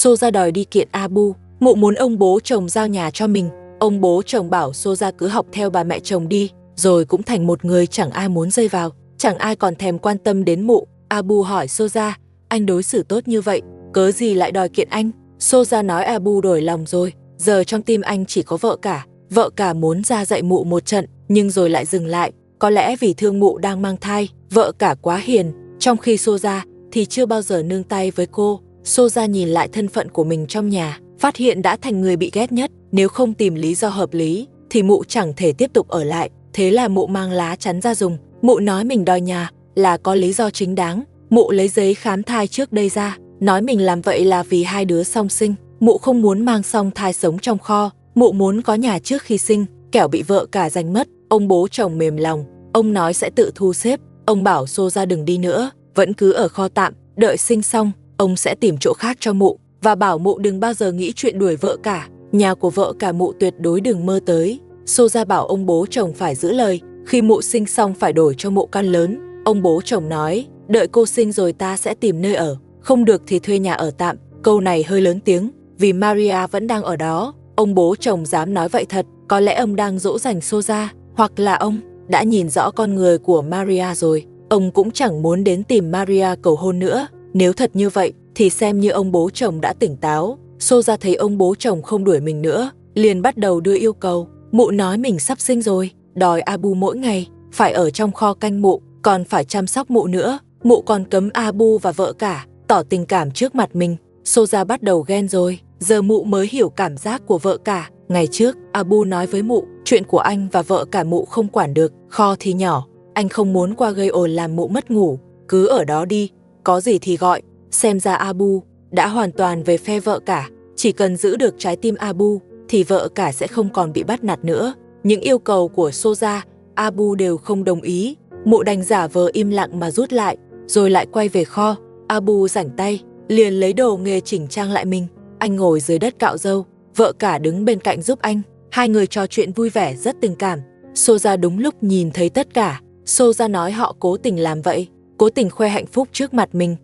Soja đòi đi kiện Abu. Mụ muốn ông bố chồng giao nhà cho mình. Ông bố chồng bảo Soja cứ học theo bà mẹ chồng đi, rồi cũng thành một người chẳng ai muốn dây vào. Chẳng ai còn thèm quan tâm đến mụ. Abu hỏi Soja, anh đối xử tốt như vậy, cớ gì lại đòi kiện anh? Soja nói Abu đổi lòng rồi, giờ trong tim anh chỉ có vợ cả. Vợ cả muốn ra dạy mụ một trận, nhưng rồi lại dừng lại. Có lẽ vì thương mụ đang mang thai, vợ cả quá hiền, trong khi Soja thì chưa bao giờ nương tay với cô. Soja nhìn lại thân phận của mình trong nhà, phát hiện đã thành người bị ghét nhất. Nếu không tìm lý do hợp lý, thì mụ chẳng thể tiếp tục ở lại. Thế là mụ mang lá chắn ra dùng. Mụ nói mình đòi nhà là có lý do chính đáng. Mụ lấy giấy khám thai trước đây ra, nói mình làm vậy là vì hai đứa song sinh. Mụ không muốn mang song thai sống trong kho. Mụ muốn có nhà trước khi sinh, kẻo bị vợ cả giành mất. Ông bố chồng mềm lòng, ông nói sẽ tự thu xếp. Ông bảo Soja đừng đi nữa, vẫn cứ ở kho tạm, đợi sinh xong, ông sẽ tìm chỗ khác cho mụ. Và bảo mụ đừng bao giờ nghĩ chuyện đuổi vợ cả. Nhà của vợ cả mụ tuyệt đối đừng mơ tới. Soja bảo ông bố chồng phải giữ lời, khi mụ sinh xong phải đổi cho mụ căn lớn. Ông bố chồng nói, đợi cô sinh rồi ta sẽ tìm nơi ở, không được thì thuê nhà ở tạm. Câu này hơi lớn tiếng, vì Maria vẫn đang ở đó. Ông bố chồng dám nói vậy thật, có lẽ ông đang dỗ dành Soja, hoặc là ông đã nhìn rõ con người của Maria rồi. Ông cũng chẳng muốn đến tìm Maria cầu hôn nữa. Nếu thật như vậy, thì xem như ông bố chồng đã tỉnh táo. Soja thấy ông bố chồng không đuổi mình nữa, liền bắt đầu đưa yêu cầu. Mụ nói mình sắp sinh rồi, đòi Abu mỗi ngày phải ở trong kho canh mụ, còn phải chăm sóc mụ nữa. Mụ còn cấm Abu và vợ cả tỏ tình cảm trước mặt mình. Soja bắt đầu ghen rồi, giờ mụ mới hiểu cảm giác của vợ cả. Ngày trước, Abu nói với mụ, chuyện của anh và vợ cả mụ không quản được, kho thì nhỏ, anh không muốn qua gây ồn làm mụ mất ngủ, cứ ở đó đi, có gì thì gọi. Xem ra Abu đã hoàn toàn về phe vợ cả, chỉ cần giữ được trái tim Abu thì vợ cả sẽ không còn bị bắt nạt nữa. Những yêu cầu của Soja, Abu đều không đồng ý. Mụ đành giả vờ im lặng mà rút lại, rồi lại quay về kho. Abu rảnh tay, liền lấy đồ nghề chỉnh trang lại mình. Anh ngồi dưới đất cạo râu, vợ cả đứng bên cạnh giúp anh. Hai người trò chuyện vui vẻ rất tình cảm. Soja đúng lúc nhìn thấy tất cả. Soja nói họ cố tình làm vậy, cố tình khoe hạnh phúc trước mặt mình.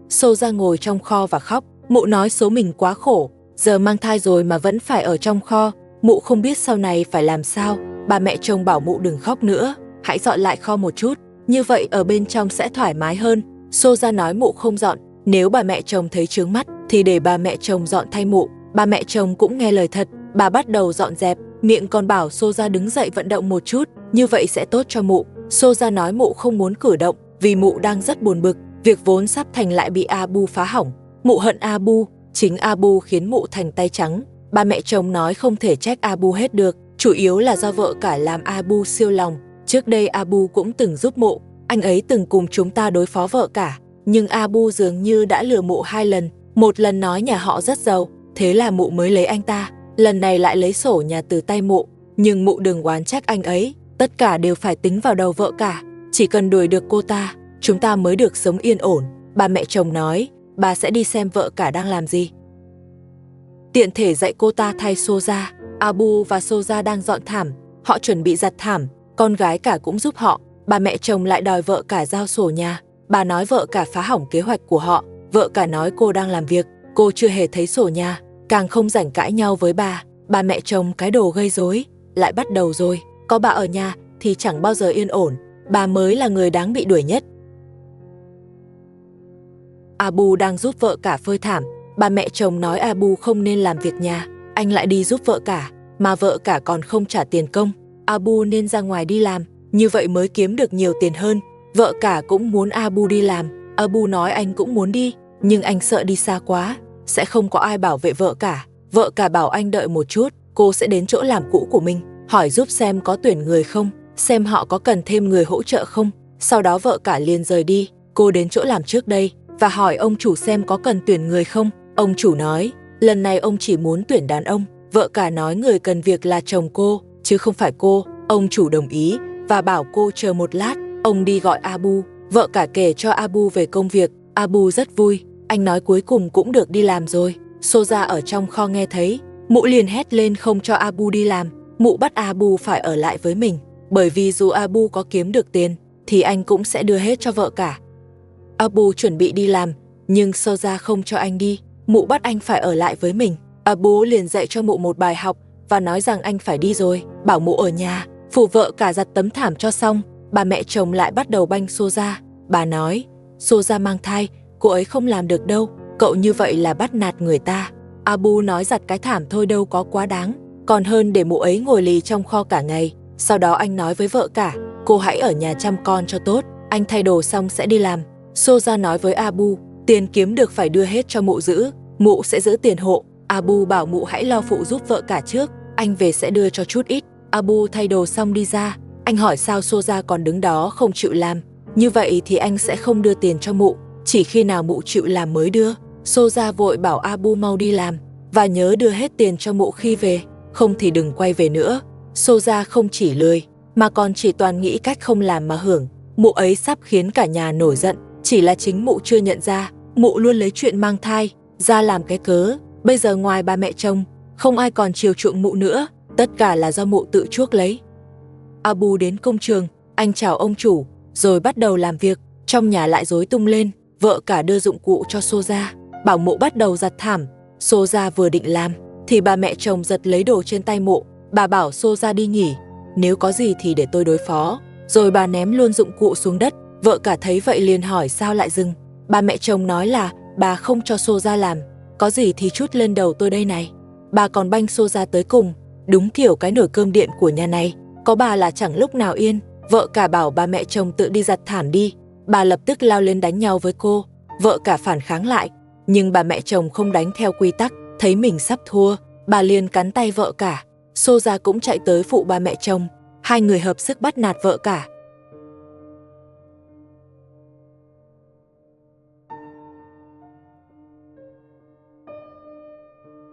Soja ngồi trong kho và khóc. Mụ nói số mình quá khổ, giờ mang thai rồi mà vẫn phải ở trong kho. Mụ không biết sau này phải làm sao. Bà mẹ chồng bảo mụ đừng khóc nữa, hãy dọn lại kho một chút, như vậy ở bên trong sẽ thoải mái hơn. Soja nói mụ không dọn, nếu bà mẹ chồng thấy chướng mắt thì để bà mẹ chồng dọn thay mụ. Bà mẹ chồng cũng nghe lời thật, bà bắt đầu dọn dẹp, miệng còn bảo Soja đứng dậy vận động một chút, như vậy sẽ tốt cho mụ. Soja nói mụ không muốn cử động vì mụ đang rất buồn bực, việc vốn sắp thành lại bị Abu phá hỏng. Mụ hận Abu, chính Abu khiến mụ thành tay trắng. Bà mẹ chồng nói không thể trách Abu hết được, chủ yếu là do vợ cả làm Abu siêu lòng. Trước đây Abu cũng từng giúp mụ, anh ấy từng cùng chúng ta đối phó vợ cả, nhưng Abu dường như đã lừa mụ 2 lần. Một lần nói nhà họ rất giàu, thế là mụ mới lấy anh ta. Lần này lại lấy sổ nhà từ tay mụ, nhưng mụ đừng oán trách anh ấy, tất cả đều phải tính vào đầu vợ cả. Chỉ cần đuổi được cô ta, chúng ta mới được sống yên ổn. Bà mẹ chồng nói, bà sẽ đi xem vợ cả đang làm gì, tiện thể dạy cô ta thay Soja. Abu và Soja đang dọn thảm, họ chuẩn bị giặt thảm, con gái cả cũng giúp họ. Bà mẹ chồng lại đòi vợ cả giao sổ nhà. Bà nói vợ cả phá hỏng kế hoạch của họ. Vợ cả nói cô đang làm việc, cô chưa hề thấy sổ nhà, càng không rảnh cãi nhau với bà. Bà mẹ chồng cái đồ gây rối lại bắt đầu rồi, có bà ở nhà thì chẳng bao giờ yên ổn, bà mới là người đáng bị đuổi nhất. Abu đang giúp vợ cả phơi thảm. Bà mẹ chồng nói Abu không nên làm việc nhà, anh lại đi giúp vợ cả, mà vợ cả còn không trả tiền công. Abu nên ra ngoài đi làm, như vậy mới kiếm được nhiều tiền hơn. Vợ cả cũng muốn Abu đi làm. Abu nói anh cũng muốn đi, nhưng anh sợ đi xa quá, sẽ không có ai bảo vệ vợ cả. Vợ cả bảo anh đợi một chút, cô sẽ đến chỗ làm cũ của mình, hỏi giúp xem có tuyển người không, xem họ có cần thêm người hỗ trợ không. Sau đó vợ cả liền rời đi. Cô đến chỗ làm trước đây và hỏi ông chủ xem có cần tuyển người không. Ông chủ nói, lần này ông chỉ muốn tuyển đàn ông. Vợ cả nói người cần việc là chồng cô, chứ không phải cô. Ông chủ đồng ý và bảo cô chờ một lát, ông đi gọi Abu. Vợ cả kể cho Abu về công việc. Abu rất vui, anh nói cuối cùng cũng được đi làm rồi. Soja ở trong kho nghe thấy, mụ liền hét lên không cho Abu đi làm. Mụ bắt Abu phải ở lại với mình, bởi vì dù Abu có kiếm được tiền thì anh cũng sẽ đưa hết cho vợ cả. Abu chuẩn bị đi làm, nhưng Soja không cho anh đi, mụ bắt anh phải ở lại với mình. Abu liền dạy cho mụ một bài học và nói rằng anh phải đi rồi, bảo mụ ở nhà, phụ vợ cả giặt tấm thảm cho xong. Bà mẹ chồng lại bắt đầu banh Soja. Bà nói, Soja mang thai, cô ấy không làm được đâu, cậu như vậy là bắt nạt người ta. Abu nói giặt cái thảm thôi đâu có quá đáng, còn hơn để mụ ấy ngồi lì trong kho cả ngày. Sau đó anh nói với vợ cả, cô hãy ở nhà chăm con cho tốt, anh thay đồ xong sẽ đi làm. Soja nói với Abu, tiền kiếm được phải đưa hết cho mụ giữ, mụ sẽ giữ tiền hộ. Abu bảo mụ hãy lo phụ giúp vợ cả trước, anh về sẽ đưa cho chút ít. Abu thay đồ xong đi ra, anh hỏi sao Soja còn đứng đó không chịu làm. Như vậy thì anh sẽ không đưa tiền cho mụ, chỉ khi nào mụ chịu làm mới đưa. Soja vội bảo Abu mau đi làm và nhớ đưa hết tiền cho mụ khi về, không thì đừng quay về nữa. Soja không chỉ lười mà còn chỉ toàn nghĩ cách không làm mà hưởng. Mụ ấy sắp khiến cả nhà nổi giận, chỉ là chính mụ chưa nhận ra, mụ luôn lấy chuyện mang thai ra làm cái cớ. Bây giờ ngoài ba mẹ chồng, không ai còn chiều chuộng mụ nữa, tất cả là do mụ tự chuốc lấy. Abu đến công trường, anh chào ông chủ, rồi bắt đầu làm việc. Trong nhà lại rối tung lên, vợ cả đưa dụng cụ cho Soja, bảo mụ bắt đầu giặt thảm. Soja vừa định làm, thì bà mẹ chồng giật lấy đồ trên tay mụ. Bà bảo Soja đi nghỉ, nếu có gì thì để tôi đối phó. Rồi bà ném luôn dụng cụ xuống đất. Vợ cả thấy vậy liền hỏi sao lại dừng. Bà mẹ chồng nói là bà không cho Soja làm, có gì thì trút lên đầu tôi đây này. Bà còn banh Soja tới cùng, đúng kiểu cái nồi cơm điện của nhà này, có bà là chẳng lúc nào yên. Vợ cả bảo bà mẹ chồng tự đi giặt thảm đi. Bà lập tức lao lên đánh nhau với cô. Vợ cả phản kháng lại, nhưng bà mẹ chồng không đánh theo quy tắc. Thấy mình sắp thua, bà liền cắn tay vợ cả. Soja cũng chạy tới phụ bà mẹ chồng. Hai người hợp sức bắt nạt vợ cả.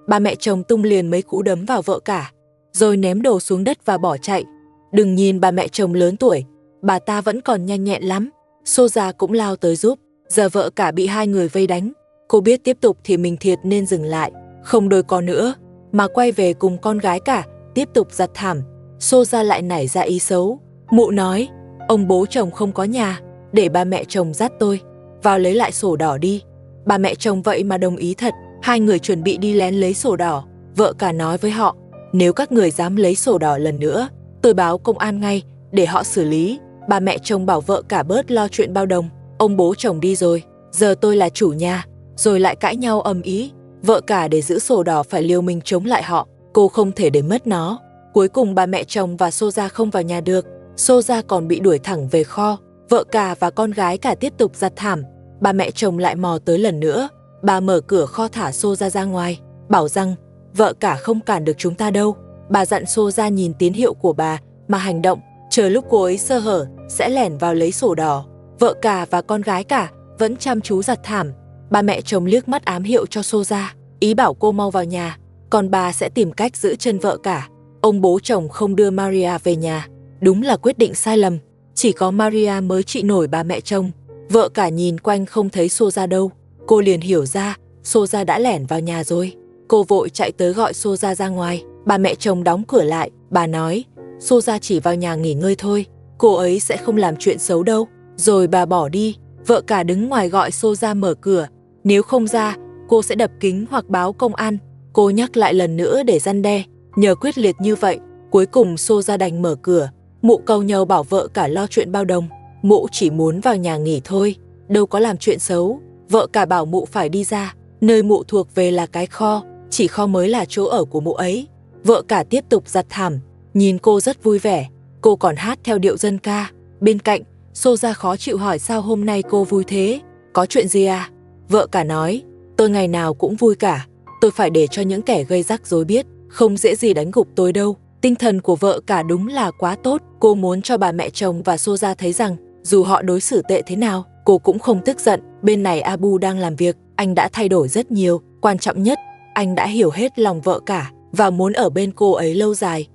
Bà mẹ chồng tung liền mấy cú đấm vào vợ cả, rồi ném đồ xuống đất và bỏ chạy. Đừng nhìn bà mẹ chồng lớn tuổi, bà ta vẫn còn nhanh nhẹn lắm. Soja cũng lao tới giúp. Giờ vợ cả bị hai người vây đánh. Cô biết tiếp tục thì mình thiệt nên dừng lại, không đôi co nữa, mà quay về cùng con gái cả, tiếp tục giặt thảm. Soja lại nảy ra ý xấu. Mụ nói, ông bố chồng không có nhà, để ba mẹ chồng dắt tôi vào lấy lại sổ đỏ đi. Bà mẹ chồng vậy mà đồng ý thật. Hai người chuẩn bị đi lén lấy sổ đỏ. Vợ cả nói với họ, nếu các người dám lấy sổ đỏ lần nữa, tôi báo công an ngay để họ xử lý. Bà mẹ chồng bảo vợ cả bớt lo chuyện bao đồng, ông bố chồng đi rồi, giờ tôi là chủ nhà. Rồi lại cãi nhau ầm ĩ. Vợ cả để giữ sổ đỏ phải liều mình chống lại họ, cô không thể để mất nó. Cuối cùng bà mẹ chồng và Soja không vào nhà được. Soja còn bị đuổi thẳng về kho. Vợ cả và con gái cả tiếp tục giặt thảm. Bà mẹ chồng lại mò tới lần nữa. Bà mở cửa kho thả Soja ra ngoài, bảo rằng vợ cả không cản được chúng ta đâu. Bà dặn Soja nhìn tín hiệu của bà mà hành động, chờ lúc cô ấy sơ hở sẽ lẻn vào lấy sổ đỏ. Vợ cả và con gái cả vẫn chăm chú giặt thảm. Bà mẹ chồng liếc mắt ám hiệu cho Soja, ý bảo cô mau vào nhà, còn bà sẽ tìm cách giữ chân vợ cả. Ông bố chồng không đưa Maria về nhà, đúng là quyết định sai lầm. Chỉ có Maria mới trị nổi bà mẹ chồng. Vợ cả nhìn quanh không thấy Soja đâu. Cô liền hiểu ra, Soja đã lẻn vào nhà rồi. Cô vội chạy tới gọi Soja ra ngoài. Bà mẹ chồng đóng cửa lại. Bà nói, Soja chỉ vào nhà nghỉ ngơi thôi, cô ấy sẽ không làm chuyện xấu đâu. Rồi bà bỏ đi. Vợ cả đứng ngoài gọi Soja mở cửa. Nếu không ra, cô sẽ đập kính hoặc báo công an. Cô nhắc lại lần nữa để răn đe. Nhờ quyết liệt như vậy, cuối cùng Soja đành mở cửa. Mụ cầu nhau bảo vợ cả lo chuyện bao đồng. Mụ chỉ muốn vào nhà nghỉ thôi, đâu có làm chuyện xấu. Vợ cả bảo mụ phải đi ra, nơi mụ thuộc về là cái kho, chỉ kho mới là chỗ ở của mụ ấy. Vợ cả tiếp tục giặt thảm, nhìn cô rất vui vẻ, cô còn hát theo điệu dân ca. Bên cạnh, Soja khó chịu hỏi sao hôm nay cô vui thế, có chuyện gì à? Vợ cả nói, tôi ngày nào cũng vui cả, tôi phải để cho những kẻ gây rắc rối biết, không dễ gì đánh gục tôi đâu. Tinh thần của vợ cả đúng là quá tốt, cô muốn cho bà mẹ chồng và Soja thấy rằng dù họ đối xử tệ thế nào, cô cũng không tức giận. Bên này Abu đang làm việc, anh đã thay đổi rất nhiều. Quan trọng nhất, anh đã hiểu hết lòng vợ cả và muốn ở bên cô ấy lâu dài.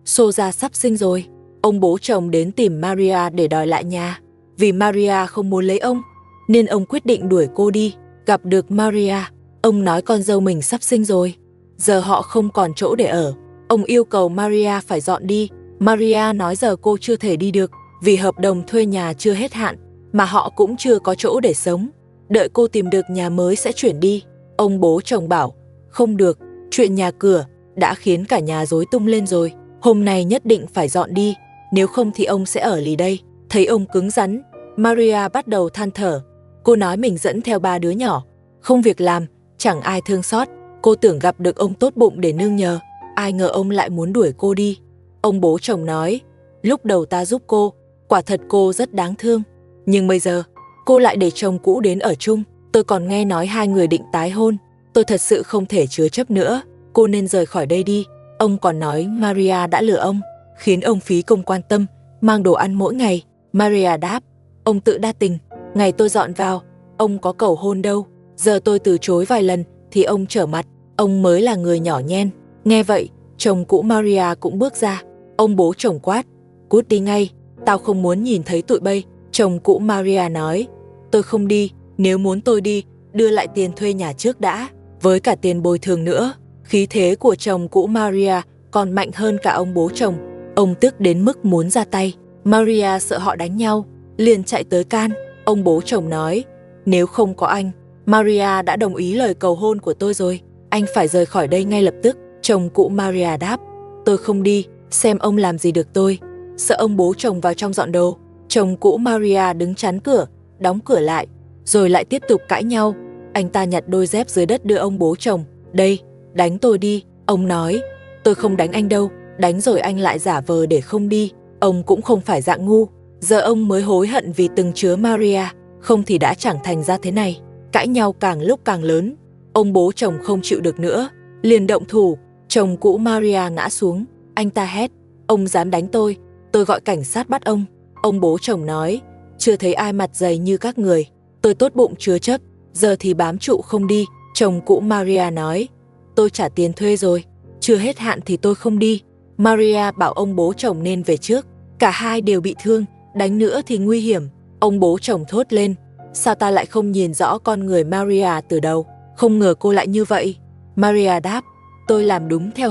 Soja sắp sinh rồi. Ông bố chồng đến tìm Maria để đòi lại nhà. Vì Maria không muốn lấy ông, nên ông quyết định đuổi cô đi. Gặp được Maria, ông nói con dâu mình sắp sinh rồi. Giờ họ không còn chỗ để ở. Ông yêu cầu Maria phải dọn đi. Maria nói giờ cô chưa thể đi được vì hợp đồng thuê nhà chưa hết hạn. mà họ cũng chưa có chỗ để sống. Đợi cô tìm được nhà mới sẽ chuyển đi. Ông bố chồng bảo, không được, chuyện nhà cửa đã khiến cả nhà rối tung lên rồi. Hôm nay nhất định phải dọn đi, nếu không thì ông sẽ ở lì đây. Thấy ông cứng rắn, Maria bắt đầu than thở. Cô nói mình dẫn theo 3 đứa nhỏ, không việc làm, chẳng ai thương xót. Cô tưởng gặp được ông tốt bụng để nương nhờ, ai ngờ ông lại muốn đuổi cô đi. Ông bố chồng nói, lúc đầu ta giúp cô, quả thật cô rất đáng thương. Nhưng bây giờ, cô lại để chồng cũ đến ở chung. Tôi còn nghe nói 2 người định tái hôn. Tôi thật sự không thể chứa chấp nữa, cô nên rời khỏi đây đi. Ông còn nói Maria đã lừa ông, khiến ông phí công quan tâm, mang đồ ăn mỗi ngày. Maria đáp, ông tự đa tình, ngày tôi dọn vào, ông có cầu hôn đâu. Giờ tôi từ chối vài lần thì ông trở mặt, ông mới là người nhỏ nhen. Nghe vậy, chồng cũ Maria cũng bước ra. Ông bố chồng quát, cút đi ngay, tao không muốn nhìn thấy tụi bay. Chồng cũ Maria nói, tôi không đi, nếu muốn tôi đi, đưa lại tiền thuê nhà trước đã, với cả tiền bồi thường nữa. Khí thế của chồng cũ Maria còn mạnh hơn cả ông bố chồng. Ông tức đến mức muốn ra tay. Maria sợ họ đánh nhau, liền chạy tới can. Ông bố chồng nói, nếu không có anh, Maria đã đồng ý lời cầu hôn của tôi rồi. Anh phải rời khỏi đây ngay lập tức. Chồng cũ Maria đáp, tôi không đi, xem ông làm gì được tôi. Sợ ông bố chồng vào trong dọn đồ, chồng cũ Maria đứng chắn cửa, đóng cửa lại, rồi lại tiếp tục cãi nhau. Anh ta nhặt đôi dép dưới đất đưa ông bố chồng. Đây, đánh tôi đi. Ông nói, tôi không đánh anh đâu. Đánh rồi anh lại giả vờ để không đi. Ông cũng không phải dạng ngu. Giờ ông mới hối hận vì từng chứa Maria, không thì đã chẳng thành ra thế này. Cãi nhau càng lúc càng lớn. Ông bố chồng không chịu được nữa, liền động thủ. Chồng cũ Maria ngã xuống. Anh ta hét, ông dám đánh tôi gọi cảnh sát bắt ông. Ông bố chồng nói, chưa thấy ai mặt dày như các người. Tôi tốt bụng chứa chấp, giờ thì bám trụ không đi. Chồng cũ Maria nói, tôi trả tiền thuê rồi, chưa hết hạn thì tôi không đi. Maria bảo ông bố chồng nên về trước. Cả hai đều bị thương, đánh nữa thì nguy hiểm. Ông bố chồng thốt lên, sao ta lại không nhìn rõ con người Maria từ đầu, không ngờ cô lại như vậy. Maria đáp, tôi làm đúng theo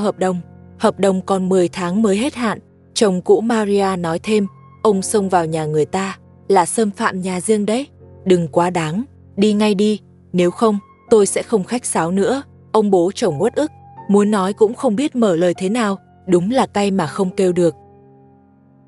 hợp đồng còn 10 tháng mới hết hạn. Chồng cũ Maria nói thêm, ông xông vào nhà người ta là xâm phạm nhà riêng đấy, đừng quá đáng, đi ngay đi, nếu không tôi sẽ không khách sáo nữa. Ông bố chồng uất ức, muốn nói cũng không biết mở lời thế nào, đúng là cay mà không kêu được.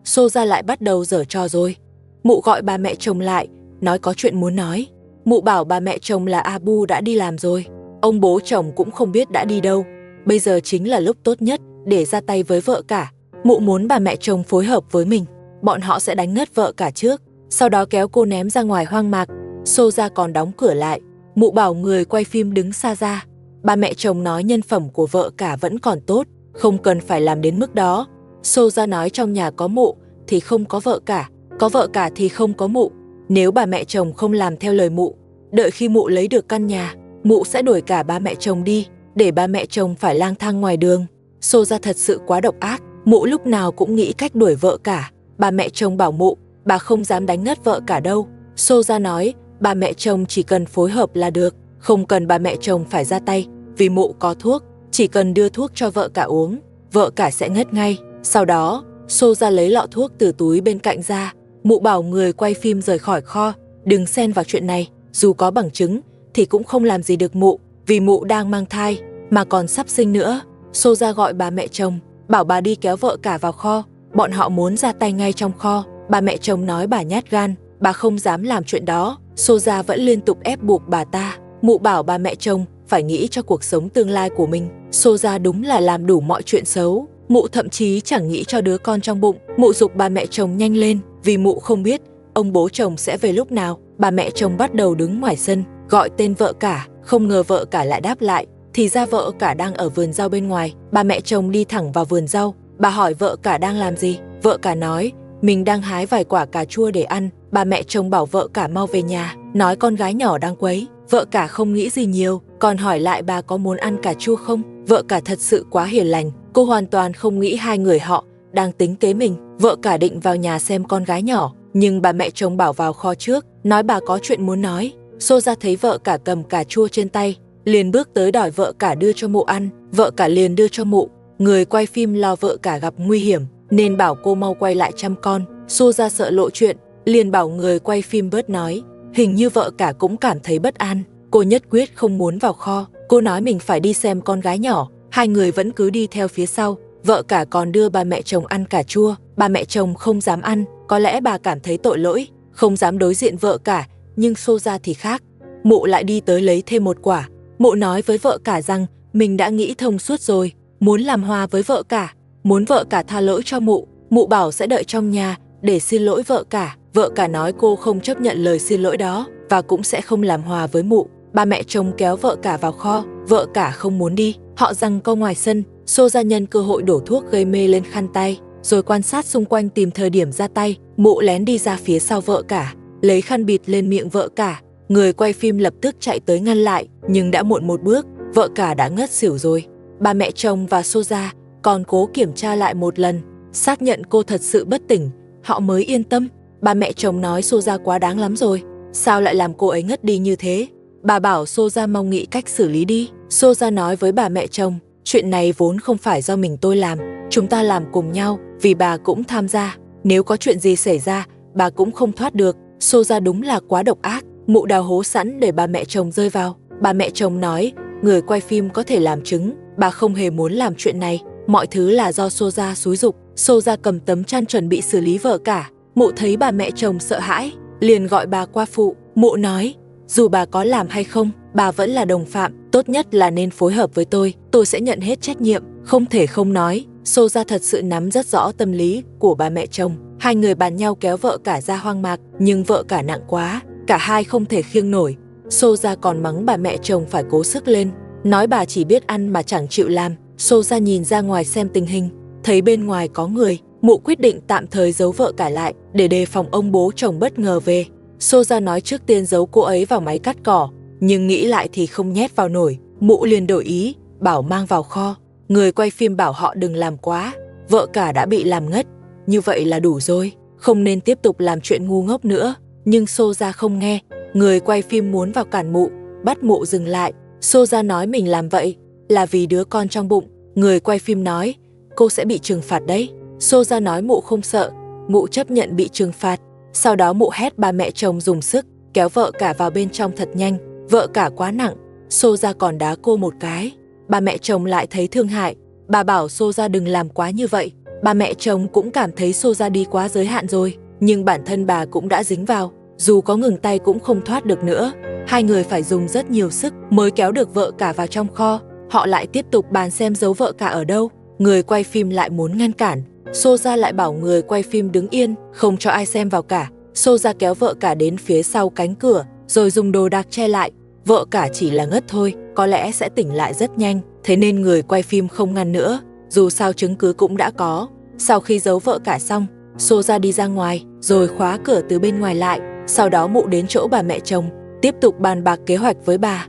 Xô ra lại bắt đầu giở trò rồi. Mụ gọi bà mẹ chồng lại, nói có chuyện muốn nói. Mụ bảo bà mẹ chồng là Abu đã đi làm rồi. Ông bố chồng cũng không biết đã đi đâu. Bây giờ chính là lúc tốt nhất để ra tay với vợ cả. Mụ muốn bà mẹ chồng phối hợp với mình. Bọn họ sẽ đánh ngất vợ cả trước, sau đó kéo cô ném ra ngoài hoang mạc. Xô ra còn đóng cửa lại. Mụ bảo người quay phim đứng xa ra. Bà mẹ chồng nói nhân phẩm của vợ cả vẫn còn tốt, không cần phải làm đến mức đó. Xô ra nói trong nhà có mụ thì không có vợ cả, có vợ cả thì không có mụ. Nếu bà mẹ chồng không làm theo lời mụ, đợi khi mụ lấy được căn nhà, mụ sẽ đuổi cả ba mẹ chồng đi, để ba mẹ chồng phải lang thang ngoài đường. Xô ra thật sự quá độc ác, mụ lúc nào cũng nghĩ cách đuổi vợ cả. Bà mẹ chồng bảo mụ, bà không dám đánh ngất vợ cả đâu. Xô ra nói, bà mẹ chồng chỉ cần phối hợp là được, không cần bà mẹ chồng phải ra tay, vì mụ có thuốc, chỉ cần đưa thuốc cho vợ cả uống, vợ cả sẽ ngất ngay. Sau đó, xô ra lấy lọ thuốc từ túi bên cạnh ra. Mụ bảo người quay phim rời khỏi kho, đừng xen vào chuyện này, dù có bằng chứng thì cũng không làm gì được mụ, vì mụ đang mang thai mà còn sắp sinh nữa. Xô ra gọi bà mẹ chồng, bảo bà đi kéo vợ cả vào kho, bọn họ muốn ra tay ngay trong kho. Bà mẹ chồng nói bà nhát gan, bà không dám làm chuyện đó. Xô ra vẫn liên tục ép buộc bà ta. Mụ bảo bà mẹ chồng phải nghĩ cho cuộc sống tương lai của mình. Xô ra đúng là làm đủ mọi chuyện xấu. Mụ thậm chí chẳng nghĩ cho đứa con trong bụng. Mụ giục bà mẹ chồng nhanh lên, vì mụ không biết ông bố chồng sẽ về lúc nào. Bà mẹ chồng bắt đầu đứng ngoài sân, gọi tên vợ cả, không ngờ vợ cả lại đáp lại. Thì ra vợ cả đang ở vườn rau bên ngoài. Bà mẹ chồng đi thẳng vào vườn rau. Bà hỏi vợ cả đang làm gì. Vợ cả nói, mình đang hái vài quả cà chua để ăn. Bà mẹ chồng bảo vợ cả mau về nhà, nói con gái nhỏ đang quấy. Vợ cả không nghĩ gì nhiều, còn hỏi lại bà có muốn ăn cà chua không. Vợ cả thật sự quá hiền lành, cô hoàn toàn không nghĩ hai người họ đang tính kế mình. Vợ cả định vào nhà xem con gái nhỏ, nhưng bà mẹ chồng bảo vào kho trước, nói bà có chuyện muốn nói. Xô ra thấy vợ cả cầm cà chua trên tay, liền bước tới đòi vợ cả đưa cho mụ ăn. Vợ cả liền đưa cho mụ. Người quay phim lo vợ cả gặp nguy hiểm nên bảo cô mau quay lại chăm con. Xô ra sợ lộ chuyện, liền bảo người quay phim bớt nói. Hình như vợ cả cũng cảm thấy bất an, cô nhất quyết không muốn vào kho. Cô nói mình phải đi xem con gái nhỏ. Hai người vẫn cứ đi theo phía sau. Vợ cả còn đưa ba mẹ chồng ăn cà chua. Ba mẹ chồng không dám ăn, có lẽ bà cảm thấy tội lỗi, không dám đối diện vợ cả. Nhưng Xô ra thì khác. Mụ lại đi tới lấy thêm một quả. Mụ nói với vợ cả rằng mình đã nghĩ thông suốt rồi, muốn làm hòa với vợ cả, muốn vợ cả tha lỗi cho mụ. Mụ bảo sẽ đợi trong nhà để xin lỗi vợ cả. Vợ cả nói cô không chấp nhận lời xin lỗi đó và cũng sẽ không làm hòa với mụ. Ba mẹ chồng kéo vợ cả vào kho, vợ cả không muốn đi. Họ giằng co ngoài sân. Xô ra nhân cơ hội đổ thuốc gây mê lên khăn tay, rồi quan sát xung quanh tìm thời điểm ra tay. Mụ lén đi ra phía sau vợ cả, lấy khăn bịt lên miệng vợ cả. Người quay phim lập tức chạy tới ngăn lại, nhưng đã muộn một bước, vợ cả đã ngất xỉu rồi. Ba mẹ chồng và Xô ra còn cố kiểm tra lại một lần, xác nhận cô thật sự bất tỉnh, họ mới yên tâm. Ba mẹ chồng nói Xô ra quá đáng lắm rồi, sao lại làm cô ấy ngất đi như thế? Bà bảo Xô ra mong nghĩ cách xử lý đi. Xô ra nói với bà mẹ chồng, chuyện này vốn không phải do mình tôi làm, chúng ta làm cùng nhau, vì bà cũng tham gia. Nếu có chuyện gì xảy ra, bà cũng không thoát được. Xô ra đúng là quá độc ác. Mụ đào hố sẵn để bà mẹ chồng rơi vào. Bà mẹ chồng nói, người quay phim có thể làm chứng, bà không hề muốn làm chuyện này, mọi thứ là do Xô ra xúi giục. Xô ra cầm tấm chăn chuẩn bị xử lý vợ cả. Mụ thấy bà mẹ chồng sợ hãi, liền gọi bà qua phụ. Mụ nói, dù bà có làm hay không, bà vẫn là đồng phạm, tốt nhất là nên phối hợp với tôi sẽ nhận hết trách nhiệm. Không thể không nói, Xô ra thật sự nắm rất rõ tâm lý của bà mẹ chồng. Hai người bàn nhau kéo vợ cả ra hoang mạc, nhưng vợ cả nặng quá, cả hai không thể khiêng nổi. Xô ra còn mắng bà mẹ chồng phải cố sức lên, nói bà chỉ biết ăn mà chẳng chịu làm. Xô ra nhìn ra ngoài xem tình hình, thấy bên ngoài có người. Mụ quyết định tạm thời giấu vợ cả lại để đề phòng ông bố chồng bất ngờ về. Xô ra nói trước tiên giấu cô ấy vào máy cắt cỏ, nhưng nghĩ lại thì không nhét vào nổi. Mụ liền đổi ý, bảo mang vào kho. Người quay phim bảo họ đừng làm quá, vợ cả đã bị làm ngất, như vậy là đủ rồi, không nên tiếp tục làm chuyện ngu ngốc nữa. Nhưng Xô ra không nghe, người quay phim muốn vào cản mụ, bắt mụ dừng lại. Xô ra nói mình làm vậy là vì đứa con trong bụng. Người quay phim nói, cô sẽ bị trừng phạt đấy. Xô ra nói mụ không sợ, mụ chấp nhận bị trừng phạt. Sau đó mụ hét bà mẹ chồng dùng sức, kéo vợ cả vào bên trong thật nhanh. Vợ cả quá nặng, Xô ra còn đá cô một cái. Bà mẹ chồng lại thấy thương hại, bà bảo Xô ra đừng làm quá như vậy. Bà mẹ chồng cũng cảm thấy Xô ra đi quá giới hạn rồi, nhưng bản thân bà cũng đã dính vào, dù có ngừng tay cũng không thoát được nữa. Hai người phải dùng rất nhiều sức mới kéo được vợ cả vào trong kho. Họ lại tiếp tục bàn xem giấu vợ cả ở đâu. Người quay phim lại muốn ngăn cản, Xô ra lại bảo người quay phim đứng yên, không cho ai xem vào cả. Xô ra kéo vợ cả đến phía sau cánh cửa, rồi dùng đồ đạc che lại. Vợ cả chỉ là ngất thôi, có lẽ sẽ tỉnh lại rất nhanh, thế nên người quay phim không ngăn nữa, dù sao chứng cứ cũng đã có. Sau khi giấu vợ cả xong, Xô ra đi ra ngoài, rồi khóa cửa từ bên ngoài lại. Sau đó mụ đến chỗ bà mẹ chồng, tiếp tục bàn bạc kế hoạch với bà.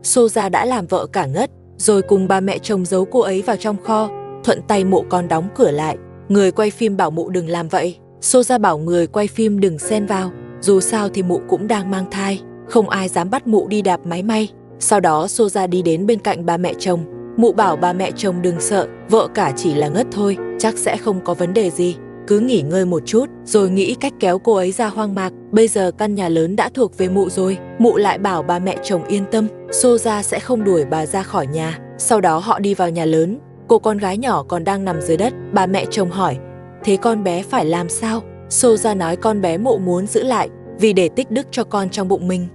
Xô ra đã làm vợ cả ngất, rồi cùng bà mẹ chồng giấu cô ấy vào trong kho, thuận tay mụ còn đóng cửa lại. Người quay phim bảo mụ đừng làm vậy. Xô ra bảo người quay phim đừng xen vào, dù sao thì mụ cũng đang mang thai, không ai dám bắt mụ đi đạp máy may. Sau đó Xô ra đi đến bên cạnh bà mẹ chồng. Mụ bảo bà mẹ chồng đừng sợ, vợ cả chỉ là ngất thôi, chắc sẽ không có vấn đề gì, cứ nghỉ ngơi một chút, rồi nghĩ cách kéo cô ấy ra hoang mạc. Bây giờ căn nhà lớn đã thuộc về mụ rồi. Mụ lại bảo bà mẹ chồng yên tâm, Xô ra sẽ không đuổi bà ra khỏi nhà. Sau đó họ đi vào nhà lớn, cô con gái nhỏ còn đang nằm dưới đất. Bà mẹ chồng hỏi, thế con bé phải làm sao? Xô ra nói con bé mụ muốn giữ lại, vì để tích đức cho con trong bụng mình,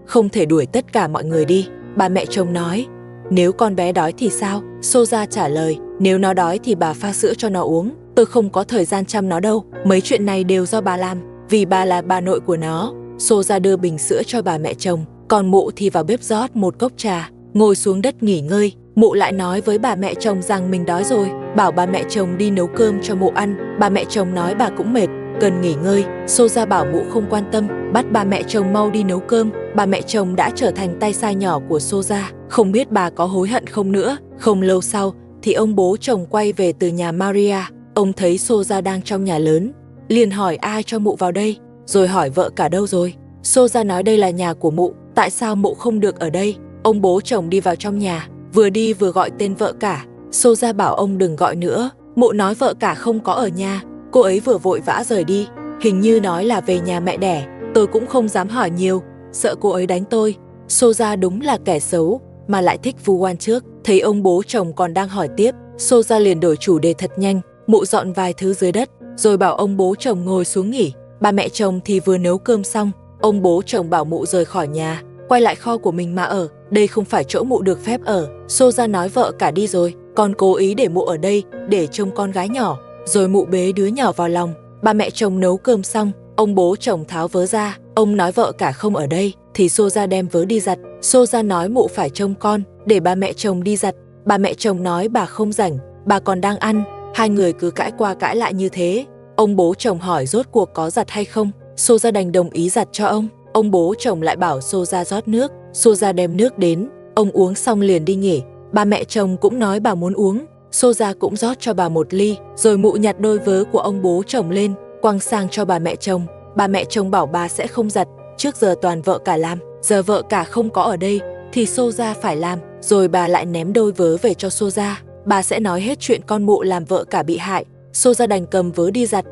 không thể đuổi tất cả mọi người đi. Bà mẹ chồng nói, nếu con bé đói thì sao? Xô ra trả lời, nếu nó đói thì bà pha sữa cho nó uống, tôi không có thời gian chăm nó đâu, mấy chuyện này đều do bà làm, vì bà là bà nội của nó. Xô ra đưa bình sữa cho bà mẹ chồng, còn mụ thì vào bếp rót một cốc trà, ngồi xuống đất nghỉ ngơi. Mụ lại nói với bà mẹ chồng rằng mình đói rồi, bảo bà mẹ chồng đi nấu cơm cho mụ ăn. Bà mẹ chồng nói bà cũng mệt, cần nghỉ ngơi. Xô ra bảo mụ không quan tâm, bắt bà mẹ chồng mau đi nấu cơm. Bà mẹ chồng đã trở thành tay sai nhỏ của Xô ra, không biết bà có hối hận không nữa. Không lâu sau thì ông bố chồng quay về từ nhà Maria. Ông thấy Xô ra đang trong nhà lớn, liền hỏi ai cho mụ vào đây, rồi hỏi vợ cả đâu rồi. Xô ra nói đây là nhà của mụ, tại sao mụ không được ở đây? Ông bố chồng đi vào trong nhà, vừa đi vừa gọi tên vợ cả. Xô ra bảo ông đừng gọi nữa, mụ nói vợ cả không có ở nhà. Cô ấy vừa vội vã rời đi. hình như nói là về nhà mẹ đẻ. Tôi cũng không dám hỏi nhiều, sợ cô ấy đánh tôi. Soja đúng là kẻ xấu, mà lại thích vu oan trước. Thấy ông bố chồng còn đang hỏi tiếp, Soja liền đổi chủ đề thật nhanh. Mụ dọn vài thứ dưới đất, rồi bảo ông bố chồng ngồi xuống nghỉ. Ba mẹ chồng thì vừa nấu cơm xong. Ông bố chồng bảo mụ rời khỏi nhà, quay lại kho của mình mà ở. Đây không phải chỗ mụ được phép ở. Soja nói vợ cả đi rồi, còn cố ý để mụ ở đây để trông con gái nhỏ. Rồi mụ bế đứa nhỏ vào lòng. Ba mẹ chồng nấu cơm xong, ông bố chồng tháo vớ ra. Ông nói vợ cả không ở đây, thì Soja đem vớ đi giặt. Soja nói mụ phải trông con, để ba mẹ chồng đi giặt. Ba mẹ chồng nói bà không rảnh, bà còn đang ăn. Hai người cứ cãi qua cãi lại như thế. Ông bố chồng hỏi rốt cuộc có giặt hay không. Soja đành đồng ý giặt cho ông. Ông bố chồng lại bảo Soja rót nước. Soja đem nước đến. Ông uống xong liền đi nghỉ. Ba mẹ chồng cũng nói bà muốn uống. Soja cũng rót cho bà một ly. Rồi mụ nhặt đôi vớ của ông bố chồng lên, quăng sang cho bà mẹ chồng. Bà mẹ chồng bảo bà sẽ không giặt. Trước giờ toàn vợ cả làm. Giờ vợ cả không có ở đây thì Soja phải làm. Rồi bà lại ném đôi vớ về cho Soja. Bà sẽ nói hết chuyện con mụ làm vợ cả bị hại. Soja đành cầm vớ đi giặt.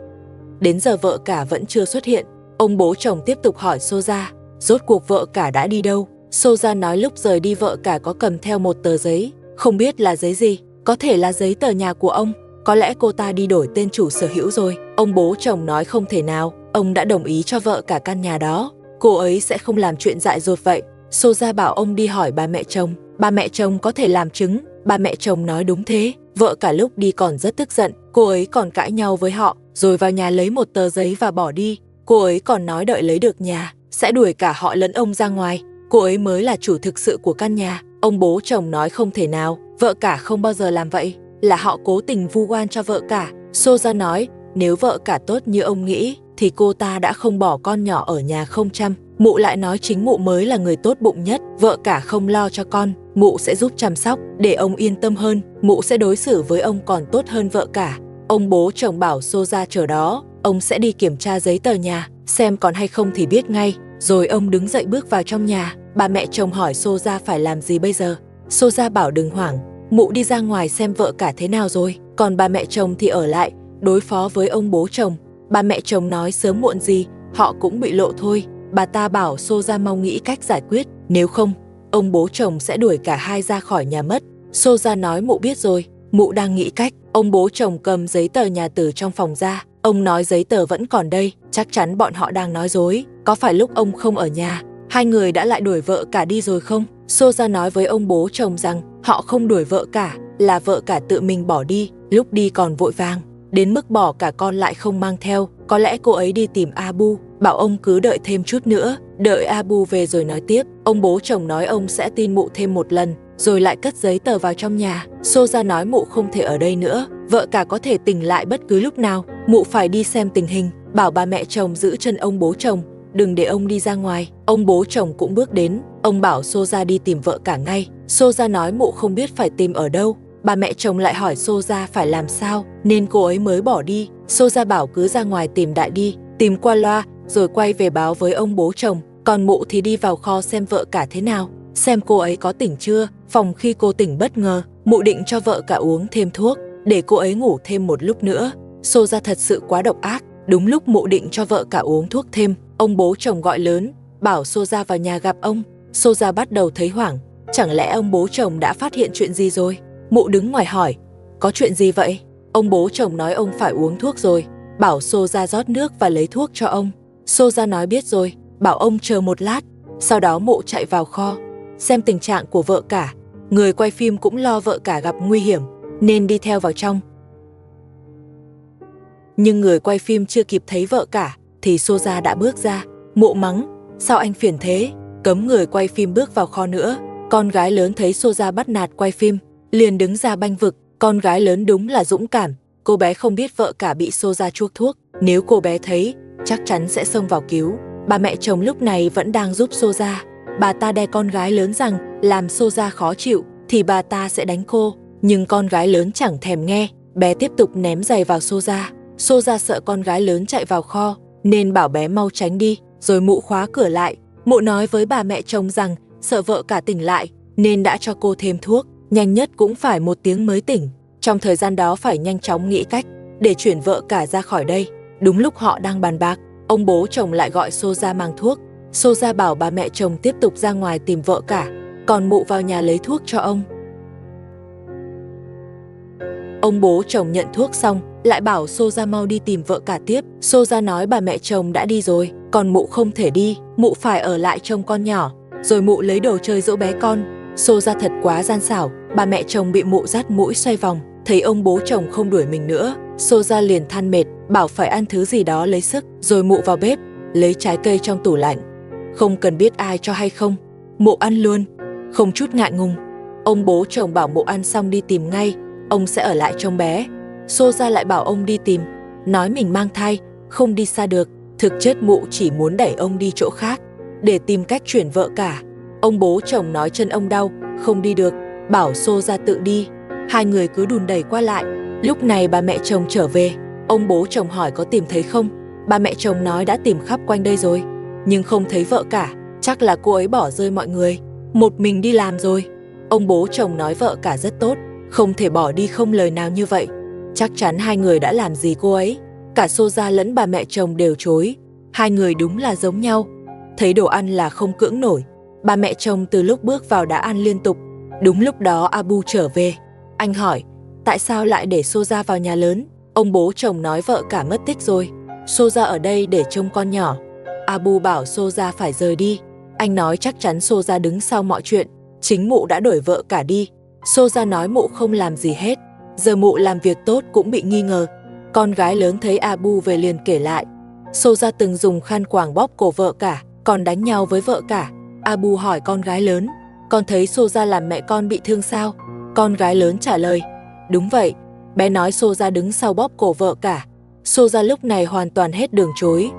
Đến giờ vợ cả vẫn chưa xuất hiện. Ông bố chồng tiếp tục hỏi Soja, rốt cuộc vợ cả đã đi đâu. Soja nói lúc rời đi vợ cả có cầm theo một tờ giấy. Không biết là giấy gì, có thể là giấy tờ nhà của ông. Có lẽ cô ta đi đổi tên chủ sở hữu rồi. Ông bố chồng nói không thể nào, ông đã đồng ý cho vợ cả căn nhà đó. Cô ấy sẽ không làm chuyện dại dột vậy. Soja bảo ông đi hỏi ba mẹ chồng. Ba mẹ chồng có thể làm chứng. Ba mẹ chồng nói đúng thế. Vợ cả lúc đi còn rất tức giận. Cô ấy còn cãi nhau với họ, rồi vào nhà lấy một tờ giấy và bỏ đi. Cô ấy còn nói đợi lấy được nhà, sẽ đuổi cả họ lẫn ông ra ngoài. Cô ấy mới là chủ thực sự của căn nhà. Ông bố chồng nói không thể nào, vợ cả không bao giờ làm vậy. Là họ cố tình vu oan cho vợ cả. Soja nói, nếu vợ cả tốt như ông nghĩ, thì cô ta đã không bỏ con nhỏ ở nhà không chăm. Mụ lại nói chính mụ mới là người tốt bụng nhất. Vợ cả không lo cho con, mụ sẽ giúp chăm sóc, để ông yên tâm hơn. Mụ sẽ đối xử với ông còn tốt hơn vợ cả. Ông bố chồng bảo Soja chờ đó, ông sẽ đi kiểm tra giấy tờ nhà, xem còn hay không thì biết ngay. Rồi ông đứng dậy bước vào trong nhà. Bà mẹ chồng hỏi Soja phải làm gì bây giờ. Soja bảo đừng hoảng, mụ đi ra ngoài xem vợ cả thế nào rồi. Còn bà mẹ chồng thì ở lại, đối phó với ông bố chồng. Bà mẹ chồng nói sớm muộn gì, họ cũng bị lộ thôi. Bà ta bảo Soja mau nghĩ cách giải quyết, nếu không, ông bố chồng sẽ đuổi cả hai ra khỏi nhà mất. Soja nói mụ biết rồi, mụ đang nghĩ cách. Ông bố chồng cầm giấy tờ nhà từ trong phòng ra. Ông nói giấy tờ vẫn còn đây, chắc chắn bọn họ đang nói dối. Có phải lúc ông không ở nhà, hai người đã lại đuổi vợ cả đi rồi không? Soja nói với ông bố chồng rằng họ không đuổi vợ cả, là vợ cả tự mình bỏ đi, lúc đi còn vội vàng, đến mức bỏ cả con lại không mang theo. Có lẽ cô ấy đi tìm Abu, bảo ông cứ đợi thêm chút nữa, đợi Abu về rồi nói tiếp. Ông bố chồng nói ông sẽ tin mụ thêm một lần, rồi lại cất giấy tờ vào trong nhà. Soja nói mụ không thể ở đây nữa, vợ cả có thể tỉnh lại bất cứ lúc nào, mụ phải đi xem tình hình. Bảo bà mẹ chồng giữ chân ông bố chồng, đừng để ông đi ra ngoài. Ông bố chồng cũng bước đến, ông bảo Soja đi tìm vợ cả ngay. Soja nói mụ không biết phải tìm ở đâu. Bà mẹ chồng lại hỏi Soja phải làm sao, nên cô ấy mới bỏ đi. Soja bảo cứ ra ngoài tìm đại đi, tìm qua loa, rồi quay về báo với ông bố chồng. Còn mụ thì đi vào kho xem vợ cả thế nào, xem cô ấy có tỉnh chưa. Phòng khi cô tỉnh bất ngờ, mụ định cho vợ cả uống thêm thuốc, để cô ấy ngủ thêm một lúc nữa. Soja thật sự quá độc ác. Đúng lúc mụ định cho vợ cả uống thuốc thêm, ông bố chồng gọi lớn, bảo Soja vào nhà gặp ông. Soja bắt đầu thấy hoảng, chẳng lẽ ông bố chồng đã phát hiện chuyện gì rồi? Mụ đứng ngoài hỏi, có chuyện gì vậy? Ông bố chồng nói ông phải uống thuốc rồi, bảo Soja rót nước và lấy thuốc cho ông. Soja nói biết rồi, bảo ông chờ một lát. Sau đó mụ chạy vào kho, xem tình trạng của vợ cả. Người quay phim cũng lo vợ cả gặp nguy hiểm, nên đi theo vào trong. Nhưng người quay phim chưa kịp thấy vợ cả, thì Soja đã bước ra. Mụ mắng, sao anh phiền thế? Cấm người quay phim bước vào kho nữa. Con gái lớn thấy Soja bắt nạt quay phim, liền đứng ra bênh vực. Con gái lớn đúng là dũng cảm. Cô bé không biết vợ cả bị Soja chuốc thuốc. Nếu cô bé thấy, chắc chắn sẽ xông vào cứu. Bà mẹ chồng lúc này vẫn đang giúp Soja. Bà ta đe con gái lớn rằng làm Soja khó chịu thì bà ta sẽ đánh cô. Nhưng con gái lớn chẳng thèm nghe, bé tiếp tục ném giày vào Soja. Soja sợ con gái lớn chạy vào kho, nên bảo bé mau tránh đi, rồi mụ khóa cửa lại. Mụ nói với bà mẹ chồng rằng sợ vợ cả tỉnh lại, nên đã cho cô thêm thuốc. Nhanh nhất cũng phải 1 tiếng mới tỉnh. Trong thời gian đó phải nhanh chóng nghĩ cách để chuyển vợ cả ra khỏi đây. Đúng lúc họ đang bàn bạc, ông bố chồng lại gọi Xô ra mang thuốc. Xô ra bảo bà mẹ chồng tiếp tục ra ngoài tìm vợ cả, còn mụ vào nhà lấy thuốc cho ông. Ông bố chồng nhận thuốc xong, lại bảo Xô ra mau đi tìm vợ cả tiếp. Xô ra nói bà mẹ chồng đã đi rồi, còn mụ không thể đi, mụ phải ở lại trông con nhỏ, rồi mụ lấy đồ chơi dỗ bé con. Xô ra thật quá gian xảo, bà mẹ chồng bị mụ dắt mũi xoay vòng, thấy ông bố chồng không đuổi mình nữa, Xô ra liền than mệt, bảo phải ăn thứ gì đó lấy sức, rồi mụ vào bếp, lấy trái cây trong tủ lạnh. Không cần biết ai cho hay không, mụ ăn luôn, không chút ngại ngùng. Ông bố chồng bảo mụ ăn xong đi tìm ngay, ông sẽ ở lại trông bé. Xô ra lại bảo ông đi tìm, nói mình mang thai, không đi xa được. Thực chất mụ chỉ muốn đẩy ông đi chỗ khác, để tìm cách chuyển vợ cả. Ông bố chồng nói chân ông đau, không đi được, bảo Xô ra tự đi. Hai người cứ đùn đẩy qua lại. Lúc này bà mẹ chồng trở về, ông bố chồng hỏi có tìm thấy không. Bà mẹ chồng nói đã tìm khắp quanh đây rồi, nhưng không thấy vợ cả, chắc là cô ấy bỏ rơi mọi người, một mình đi làm rồi. Ông bố chồng nói vợ cả rất tốt, không thể bỏ đi không lời nào như vậy. Chắc chắn hai người đã làm gì cô ấy. Cả Xô ra lẫn bà mẹ chồng đều chối. Hai người đúng là giống nhau. Thấy đồ ăn là không cưỡng nổi. Bà mẹ chồng từ lúc bước vào đã ăn liên tục. Đúng lúc đó Abu trở về. Anh hỏi, tại sao lại để Xô ra vào nhà lớn? Ông bố chồng nói vợ cả mất tích rồi, Xô ra ở đây để trông con nhỏ. Abu bảo Xô ra phải rời đi. Anh nói chắc chắn Xô ra đứng sau mọi chuyện, chính mụ đã đuổi vợ cả đi. Xô ra nói mụ không làm gì hết, giờ mụ làm việc tốt cũng bị nghi ngờ. Con gái lớn thấy Abu về liền kể lại, Xô ra từng dùng khăn quàng bóp cổ vợ cả, còn đánh nhau với vợ cả. Abu hỏi con gái lớn, con thấy Xô ra làm mẹ con bị thương sao? Con gái lớn trả lời, đúng vậy. Bé nói Xô ra đứng sau bóp cổ vợ cả. Xô ra lúc này hoàn toàn hết đường chối.